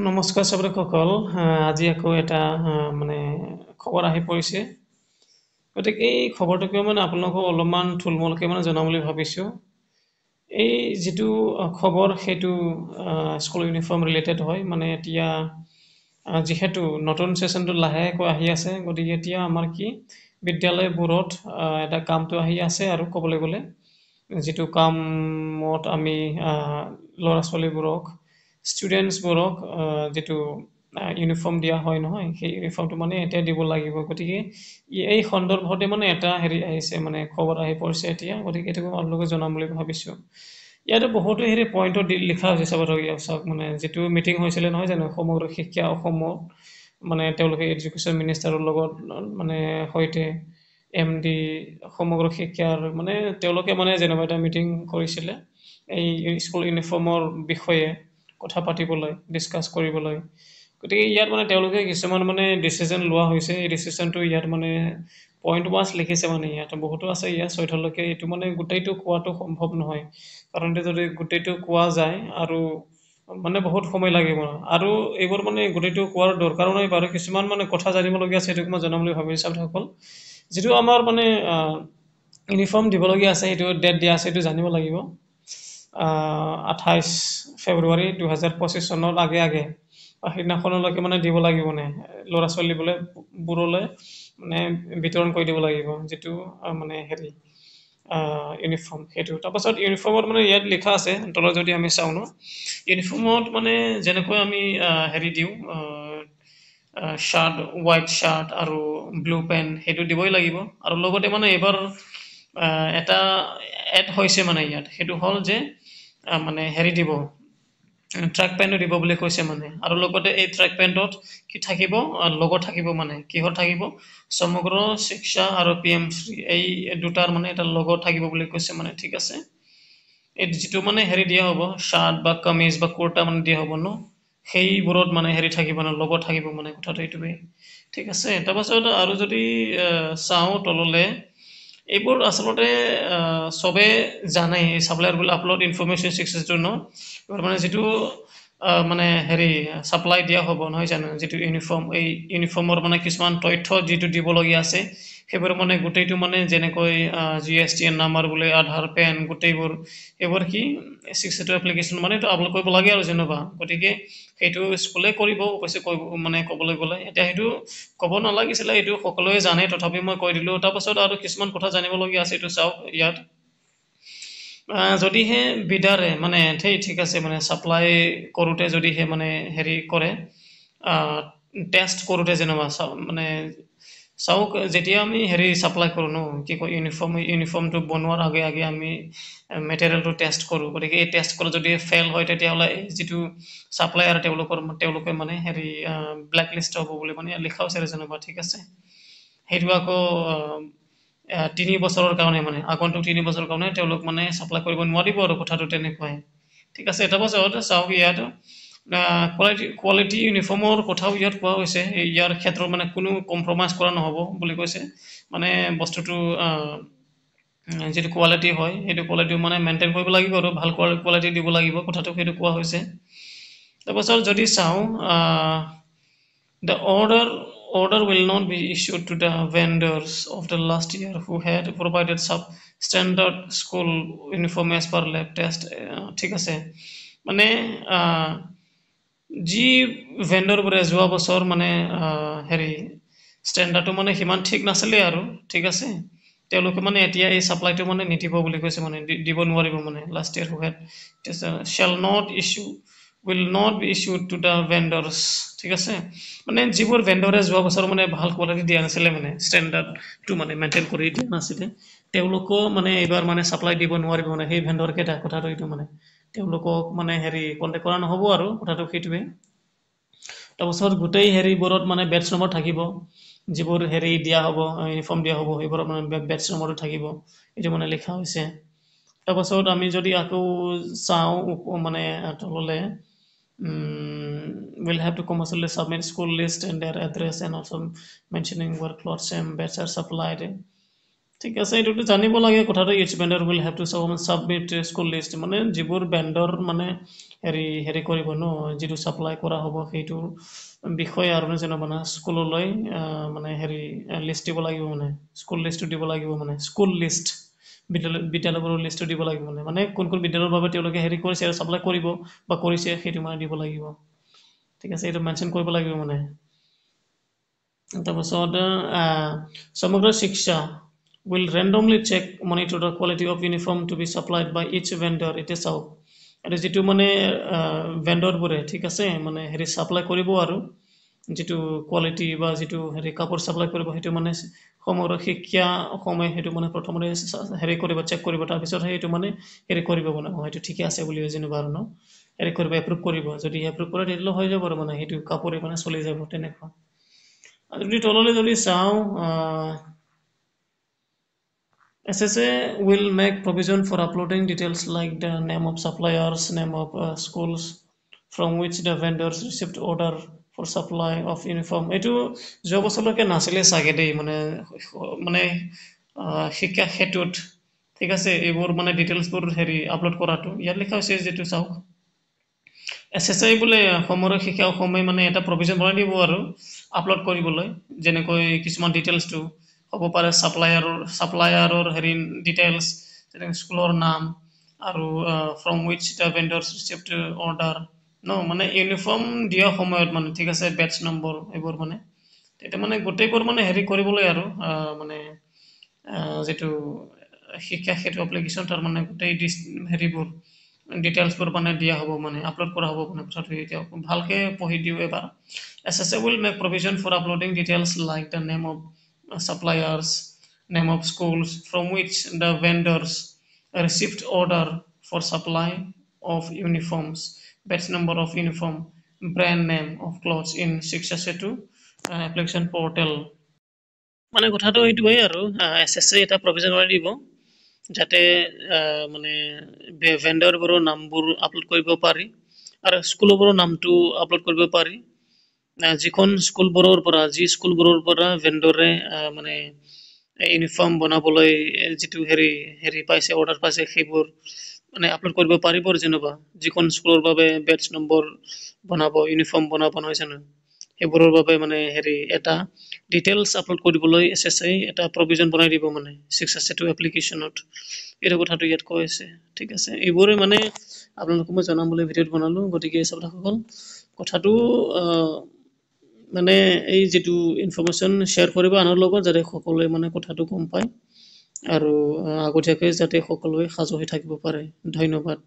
নমস্কাৰ সকল আজি আকৌ এটা মানে খবৰ আহি পৰিছে গতিকে এই খবৰটোকে মানে আপোনালোকক অলপমান থুলমূলকৈ মানে জনাম বুলি ভাবিছোঁ এই যিটো খবৰ সেইটো স্কুল ইউনিফৰ্ম ৰিলেটেড হয় মানে এতিয়া যিহেতু নতুন ছেশ্যনটো লাহেকৈ আহি আছে গতিকে এতিয়া আমাৰ কি বিদ্যালয়বোৰত এটা কামটো আহি আছে আৰু ক'বলৈ গ'লে যিটো কামত আমি ল'ৰা ছোৱালীবোৰক ষ্টুডেণ্টছবোৰক যিটো ইউনিফৰ্ম দিয়া হয় নহয় সেই ইউনিফৰ্মটো মানে এতিয়া দিব লাগিব গতিকে এই সন্দৰ্ভতে মানে এটা হেৰি আহিছে মানে খবৰ আহি পৰিছে এতিয়া গতিকে এইটো আপোনালোকে জনাম বুলি ভাবিছোঁ ইয়াতে বহুতো হেৰি পইণ্টত লিখা হৈছে চাওক মানে যিটো মিটিং হৈছিলে নহয় জানো সমগ্ৰ শিক্ষা অসমত মানে তেওঁলোকে এডুকেশ্যন মিনিষ্টাৰৰ লগত মানে সৈতে MD সমগ্ৰ শিক্ষাৰ মানে তেওঁলোকে মানে যেনেকুৱা এটা মিটিং কৰিছিলে এই স্কুল ইউনিফৰ্মৰ বিষয়ে কথা পাতিবলৈ ডিছকাছ কৰিবলৈ গতিকে ইয়াত মানে তেওঁলোকে কিছুমান মানে ডিচিশ্যন লোৱা হৈছে এই ডিচিশ্যনটো ইয়াত মানে পইণ্ট ৱাইজ লিখিছে মানে ইয়াত বহুতো আছে ইয়াত চৈধ্যলৈকে এইটো মানে গোটেইটো কোৱাটো সম্ভৱ নহয় কাৰণ যদি গোটেইটো কোৱা যায় আৰু মানে বহুত সময় লাগিব আৰু এইবোৰ মানে গোটেইটো কোৱাৰ দৰকাৰো নাই বাৰু কিছুমান মানে কথা জানিবলগীয়া আছে সেইটো মই জনাম বুলি ভাবিছোঁ আপোনালোকসকল যিটো আমাৰ মানে ইউনিফৰ্ম দিবলগীয়া আছে সেইটো ডেট দিয়া আছে সেইটো জানিব লাগিব 28 ফেব্ৰুৱাৰী 2025 চনৰ আগে সেইদিনাখনলৈকে মানে দিব লাগিব মানে ল'ৰা ছোৱালী বোৰলৈ মানে বিতৰণ কৰি দিব লাগিব যিটো মানে হেৰি ইউনিফৰ্ম সেইটো তাৰপাছত ইউনিফৰ্মত মানে ইয়াত লিখা আছে তলত যদি আমি চাওঁ ন ইউনিফৰ্মত মানে যেনেকৈ আমি হেৰি দিওঁ শাৰ্ট হোৱাইট শাৰ্ট আৰু ব্লু পেণ্ট সেইটো দিবই লাগিব আৰু লগতে মানে এইবাৰ এটা এড হৈছে মানে ইয়াত সেইটো হ'ল যে মানে হেৰি দিব ট্ৰেক পেণ্টো দিব বুলি কৈছে মানে আৰু লগতে এই ট্ৰেক পেণ্টত কি থাকিব লগত থাকিব মানে কিহত থাকিব সমগ্ৰ শিক্ষা আৰু PM শ্ৰী এই দুটাৰ মানে এটা লগত থাকিব বুলি কৈছে মানে ঠিক আছে এই যিটো মানে হেৰি দিয়া হ'ব শাৰ্ট বা কামিজ বা কুৰ্তা মানে দিয়া হ'ব ন সেইবোৰত মানে হেৰি থাকিব মানে লগত থাকিব মানে কথাটো এইটোৱেই ঠিক আছে তাৰপাছত আৰু যদি চাওঁ তললৈ এইবোৰ আচলতে চবে জানে চাপ্লায়াৰবোৰ আপলোড ইনফৰমেশ্যন ছিক্সেছটো ন এইবোৰ মানে যিটো মানে হেৰি ছাপ্লাই দিয়া হ'ব নহয় জানো যিটো ইউনিফৰ্ম এই ইউনিফৰ্মৰ মানে কিছুমান তথ্য যিটো দিবলগীয়া আছে সেইবোৰ মানে গোটেইটো মানে যেনেকৈ GSTN নাম্বাৰ বোলে আধাৰ পেন গোটেইবোৰ এইবোৰ কি 682 এপ্লিকেশ্যন মানে এইটো আপলোড কৰিব লাগে আৰু যেনিবা গতিকে সেইটো স্কুলে কৰিব অৱশ্যে মানে ক'বলৈ গ'লে এতিয়া সেইটো ক'ব নালাগিছিলে এইটো সকলোৱে জানে তথাপি মই কৈ দিলোঁ তাৰপাছত আৰু কিছুমান কথা জানিবলগীয়া আছে এইটো চাওক ইয়াত যদিহে বিডাৰে মানে ঠিক আছে মানে ছাপ্লাই কৰোঁতে যদিহে মানে হেৰি কৰে টেষ্ট কৰোঁতে যেনিবা মানে চাওক যেতিয়া আমি হেৰি ছাপ্লাই কৰোঁ ন কি কয় ইউনিফৰ্মটো বনোৱাৰ আগে আমি মেটেৰিয়েলটো টেষ্ট কৰোঁ গতিকে এই টেষ্ট কৰা যদি ফেইল হয় তেতিয়াহ'লে যিটো ছাপ্লায়াৰ তেওঁলোকে মানে হেৰি ব্লেক লিষ্ট হ'ব বুলি মানে লিখা হৈছে যেনিবা ঠিক আছে সেইটো আকৌ 3 বছৰৰ কাৰণে মানে আগন্তুক 3 বছৰৰ কাৰণে তেওঁলোক মানে ছাপ্লাই কৰিব নোৱাৰিব আৰু কথাটো তেনেকুৱাই ঠিক আছে এটা পাছত চাওক ইয়াত কোৱালিটি ইউনিফৰ্মৰ কথাও ইয়াত কোৱা হৈছে ইয়াৰ ক্ষেত্ৰত মানে কোনো কম্প্ৰমাইজ কৰা নহ'ব বুলি কৈছে মানে বস্তুটো যিটো কোৱালিটি হয় সেইটো কোৱালিটি মানে মেইনটেইন কৰিব লাগিব আৰু ভাল কোৱালিটি দিব লাগিব কথাটো সেইটো কোৱা হৈছে তাৰপাছত যদি চাওঁ the order will not be issued to the vendors of the last year who had provided substandard school uniform as per lab test ঠিক আছে মানে যি ভেণ্ডৰবোৰে যোৱা বছৰ মানে হেৰি ষ্টেণ্ডাৰ্ডটো মানে সিমান ঠিক নাছিলে আৰু ঠিক আছে তেওঁলোকে মানে এতিয়া এই ছাপ্লাইটো মানে নিদিব বুলি কৈছে মানে দিব নোৱাৰিব মানে last year who head shell not issue will not be issued to the vendors ঠিক আছে মানে যিবোৰ ভেণ্ডৰে যোৱা বছৰ মানে ভাল কোৱালিটি দিয়া নাছিলে মানে ষ্টেণ্ডাৰ্ডটো মানে মেইনটেইন কৰি দিয়া নাছিলে তেওঁলোকো মানে এইবাৰ মানে ছাপ্লাই দিব নোৱাৰিব মানে সেই ভেণ্ডৰ কেইটা কথাটো এইটো মানে তেওঁলোকক মানে হেৰি কণ্টেক্ট কৰা নহ'ব আৰু কথাটো সেইটোৱে তাৰপাছত গোটেই হেৰিবোৰত মানে বেটছ নম্বৰ থাকিব যিবোৰ হেৰি দিয়া হ'ব ইউনিফৰ্ম দিয়া হ'ব সেইবোৰত মানে বেটছ নম্বৰটো থাকিব এইটো মানে লিখা হৈছে তাৰপাছত আমি যদি আকৌ চাওঁ মানে তললৈ will have to commercially submit school list and their address and also mentioning where clothes and beds are supplied ঠিক আছে এইটোতো জানিব লাগে কথাটো each vendor will have to submit school list মানে যিবোৰ ভেণ্ডৰ মানে হেৰি কৰিব ন যিটো ছাপ্লাই কৰা হ'ব সেইটোৰ বিষয়ে আৰু যেনিবা না স্কুললৈ মানে লিষ্ট দিব লাগিব মানে স্কুল লিষ্টটো দিব লাগিব মানে স্কুল লিষ্ট বিদ্যালয়বোৰৰ লিষ্টটো দিব লাগিব মানে কোন কোন বিদ্যালয়ৰ বাবে তেওঁলোকে কৰিছে আৰু ছাপ্লাই কৰিব বা কৰিছে সেইটো মানে দিব লাগিব ঠিক আছে এইটো মেনশ্যন কৰিব লাগিব মানে তাৰপাছত সমগ্ৰ শিক্ষা will randomly check monitor the quality of uniform to be supplied by each vendor এতিয়া চাওক আৰু যিটো মানে ভেণ্ডৰবোৰে ঠিক আছে মানে ছাপ্লাই কৰিব আৰু যিটো কোৱালিটি বা যিটো কাপোৰ ছাপ্লাই কৰিব সেইটো মানে সমগ্ৰ শিক্ষা অসমে সেইটো মানে প্ৰথমতে কৰিব চেক কৰিব তাৰপিছতহে সেইটো মানে কৰিব মানে সেইটো ঠিকে আছে বুলি যেনিবা আৰু ন কৰিব এপ্ৰুভ কৰিব যদি এপ্ৰুভ কৰে তেতিয়াহ'লে হৈ যাব আৰু মানে সেইটো কাপোৰে মানে চলি যাব তেনেকুৱা আৰু যদি তললৈ যদি চাওঁ SSA will make provision for uploading details like the name of suppliers, name of schools from which the vendors received order for supply of uniform. এইটো যোৱা বছৰলৈকে নাছিলে চাগে দেই মানে শিক্ষা ক্ষেত্ৰত ঠিক আছে এইবোৰ মানে ডিটেইলছবোৰ আপলোড কৰাটো ইয়াত লিখা হৈছে যিটো চাওক SSA বোলে সমগ্ৰ শিক্ষা অসমে মানে এটা প্ৰভিজন বনাই দিব আৰু আপলোড কৰিবলৈ যেনেকৈ কিছুমান ডিটেইলছটো হ'ব পাৰে ছাপ্লায়াৰৰ ডিটেইলছ যেনে স্কুলৰ নাম আৰু from wish the vendors received order মানে ইউনিফৰ্ম দিয়া সময়ত মানে ঠিক আছে বেটছ নম্বৰ এইবোৰ মানে তেতিয়া মানে গোটেইবোৰ মানে কৰিবলৈ আৰু মানে যিটো শিক্ষা সেইটো এপ্লিকেশ্যন তাৰ মানে গোটেই হেৰিবোৰ ডিটেইলছবোৰ মানে দিয়া হ'ব মানে আপলোড কৰা হ'ব মানে কথাটো এতিয়া ভালকে পঢ়ি দিওঁ এবাৰ SSA will make provision for uploading details like the name of suppliers, name of schools from which the vendors received order for supply of uniforms, batch number of uniform, brand name of clothes in Shiksha Setu application portal. মানে কথাটো এইটোৱে আৰু SSA এটা provision কৰি দিব যাতে মানে ভেণ্ডৰবোৰৰ নামবোৰ আপলোড কৰিব পাৰি আৰু স্কুলবোৰৰ নামটো আপলোড কৰিব পাৰি যিখন স্কুলবোৰৰ পৰা ভেণ্ডৰে মানে ইউনিফৰ্ম বনাবলৈ যিটো পাইছে অৰ্ডাৰ পাইছে সেইবোৰ মানে আপলোড কৰিব পাৰিব যেনিবা যিখন স্কুলৰ বাবে বেটছ নম্বৰ বনাব ইউনিফৰ্ম বনাব নহয় জানো সেইবোৰৰ বাবে মানে এটা ডিটেইলছ আপলোড কৰিবলৈ SSA এটা প্ৰভিজন বনাই দিব মানে SSA এপ্লিকেশ্যনত এইটো কথাটো ইয়াত কৈ আছে ঠিক আছে এইবোৰে মানে আপোনালোকক মই জনাম বুলি ভিডিঅ'ত বনালো গতিকে চাবসকল কথাটো মানে এই যেটো ইনফৰমেশন শেয়াৰ কৰিব আনৰ লগত যাতে সকলোৱে মানে কথাটো গম পায় আৰু আগতীয়াকৈ যাতে সকলোৱে সাজু হৈ থাকিব পাৰে ধন্যবাদ